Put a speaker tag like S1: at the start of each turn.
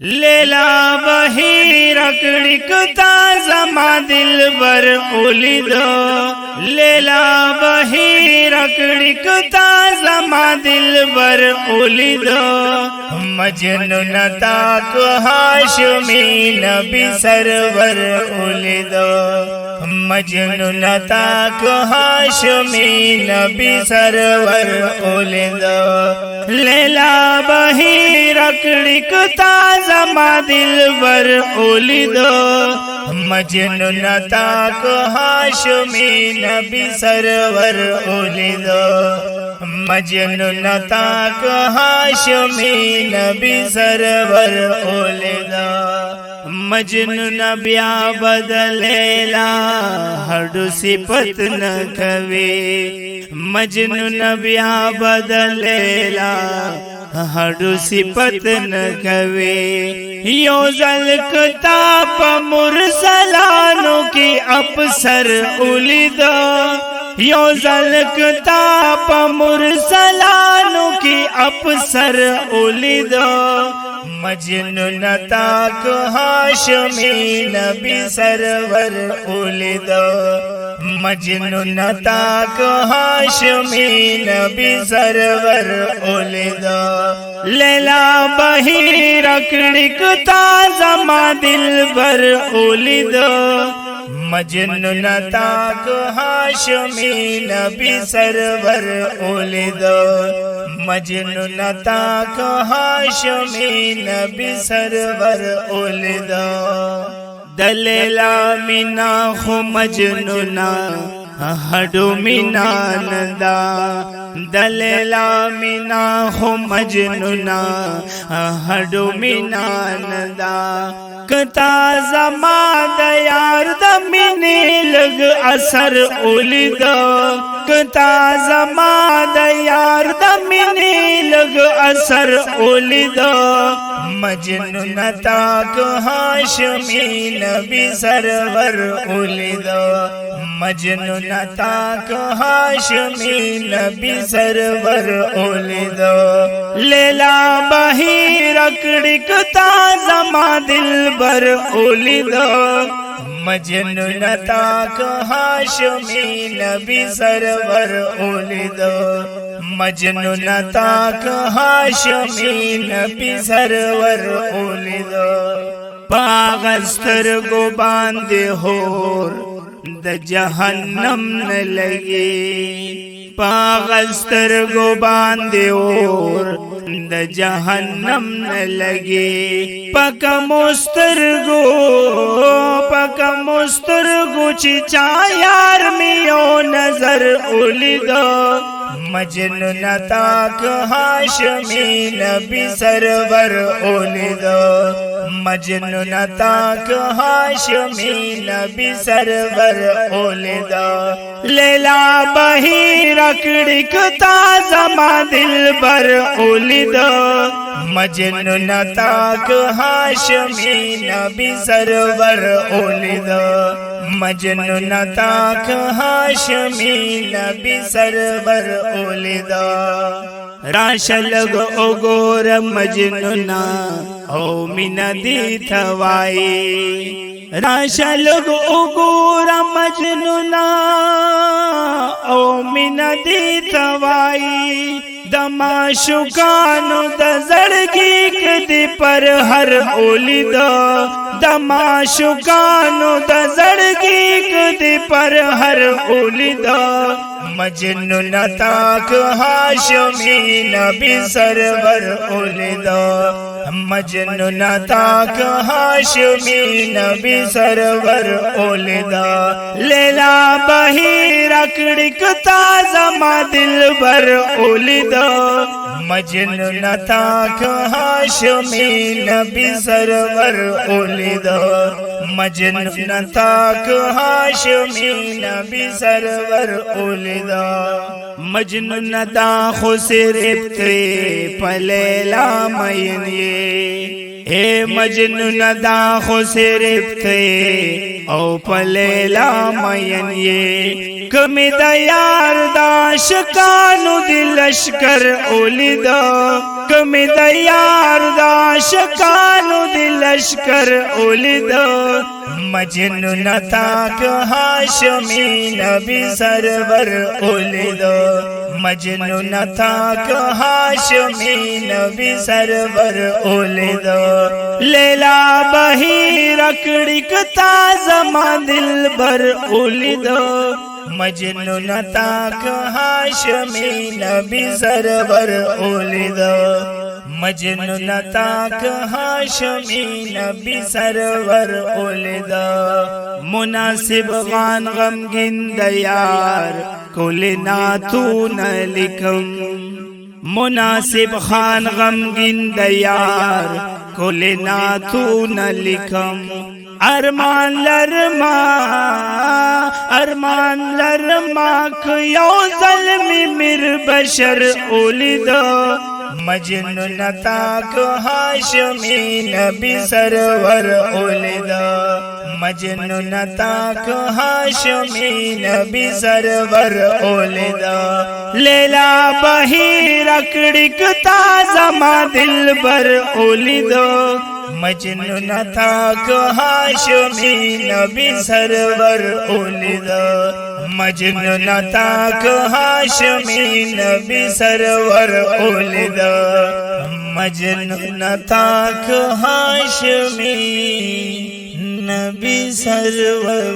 S1: लेला बही रकड़िकता जमा दिल बर उलिद। लेला बही रकड़िकता जमा दिल बर उलिद। मजनू नता को हाशमी नबी सरवर उलिद। मजनू नता को हाशमी नबी सरवर उलिद। लेला बही रकड़िकता जमा दिल बर उलिद। मजनू नता को हाशमी नबी सरवर उलिद। मजनू नता को हाशमी नबी सरवर उलिद। मजनू नबिया बदलेला हडू सिपत न कवे। मजनू नबिया बदलेला हडू सिपत न कवे। यो जलकता मुरसलानो की अपसर उलिद। यो जलकता मुरसलानो की अपसर उलिद। मजनू नता को हाशमी नबी सरवर उलिद। मजनू नता को हाशमी नबी सरवर उलिद। लेला बही रकड़िकता जमा दिल बर उलिद। मजनू नता को हाशमी नबी सरवर उलिद। मजनू नता को हाशमी नबी सरवर उलिद। दलेला मिना खो मजनू ना हडू मिना नदा। दलेला मिना खो मजनू ना हडू मिना नदा। कता जमा दयार दमिने लग असर उलिद। कता जमा दयार दमिने लग असर उलिद। मजनू नता को हाशमी नबी सरवर उलिद। मजनू नता को हाशमी नबी सरवर उलिद। लेला बही रकड़िकता जमा दिल बर उलिद। मजनू नता को हाशमी नबी सरवर उलिद। मजनू नता को हाशमी नबी सरवर उलिद। पागस्तर को बांधे होर द जहन्नम न लगे। पागस्तर को बांधे और द जहन्नम न लगे। पक मुस्तर गो चिचा यार मियो नजर उलिद। मजनू नता को हाशमी नबी सरवर उलिद। मजनू नता को हाशमी नबी सरवर उलिद। लेला बही रकड़िकता जमा दिल बर उलिद। मजनू नता को हाशमी नबी सरवर उलिद। मजनू नता को हाशमी नबी सरवर उलिद। राशलग ओगोर मजनू ना ओ मिना दी थवाई। राशलग ओगोर मजनू ना ओ मिना दी थवाई। दमाशुकानो दजड़गी कदी पर हर उलिद। दमाशुकानो दजड़गी कदी पर हर उलिद। मजनू नता को हाशमी नबी सरवर उलिद। मजनू नता को हाशमी नबी सरवर उलिद। लेला बही रकड़िकता जमा दिल बर उलिद। मजनू नता को हाशमी नबी सरवर उलिद। मजनू नता को हाशमी नबी सरवर उलिद। मजनू नता खुसरिफ्ते पलेला मयन ये। ए मजनू नता खुसरिफ्ते ओ पलेला मयन ये। कमी दयार दाश कानु दिल लश्कर उलिद। कमी दयार दाश कानु दिलश्कर उलिद मजनू नताक हाशमी नबी सरवर उलिद मजनू नताक हाशमी नबी सरवर उलिद लेला बही रकड़िक ताज़मा दिल बर उलिद मजनू नताक हाशमी नबी सरवर उलिद मजनू नताक हाशमी नबी सरवर उलिद मुनासिब गान गमगिन दयार कुल नातून लिखम मुनासिब खान गमगिन दयार कुल नातून लिखम अरमान लरमा यो ज़ल्मी मिर बशर उलिद मजनू नताक हाशमी नबी सरवर उलिद मजनू नताक हाशमी नबी सरवर उलिद लेला बही रकड़िक ताज़मा दिल बर उलिद मजनू नताक हाशमी नबी सरवर उलिद मजनू नताक हाशमी नबी सरवर उलिद मजनू नताक हाशमी नबी सरवर